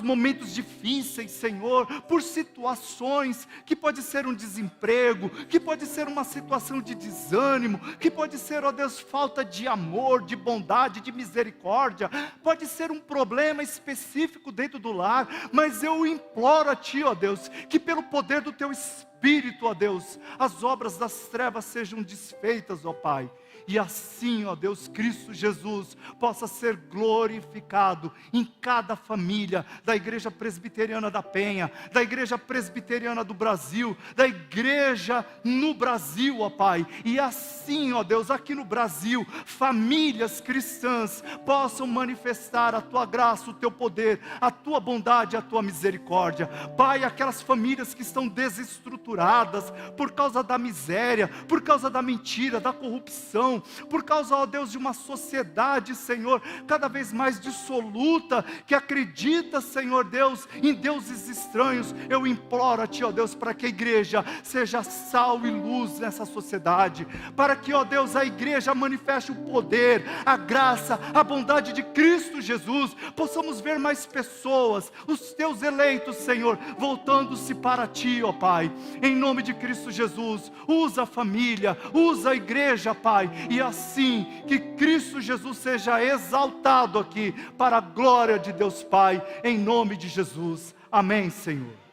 momentos difíceis, Senhor, por situações, que pode ser um desemprego, que pode ser uma situação de desânimo, que pode ser, ó Deus, falta de amor, de bondade, de misericórdia, pode ser um problema específico dentro do lar, mas eu imploro a Ti, ó Deus, que pelo poder do Teu Espírito, ó Deus, as obras das trevas sejam desfeitas, ó Pai, e assim, ó Deus, Cristo Jesus possa ser glorificado em cada família da Igreja Presbiteriana da Penha, da Igreja Presbiteriana do Brasil, da igreja no Brasil, ó Pai, e assim, ó Deus, aqui no Brasil, famílias cristãs possam manifestar a Tua graça, o Teu poder, a Tua bondade, a Tua misericórdia. Pai, aquelas famílias que estão desestruturadas por causa da miséria, por causa da mentira, da corrupção, por causa, ó Deus, de uma sociedade, Senhor, cada vez mais dissoluta, que acredita, Senhor Deus, em deuses estranhos, eu imploro a Ti, ó Deus, para que a igreja seja sal e luz nessa sociedade, para que, ó Deus, a igreja manifeste o poder, a graça, a bondade de Cristo Jesus, possamos ver mais pessoas, os Teus eleitos, Senhor, voltando-se para Ti, ó Pai, em nome de Cristo Jesus. Usa a família, usa a igreja, Pai, e assim que Cristo Jesus seja exaltado aqui, para a glória de Deus Pai, em nome de Jesus. Amém, Senhor.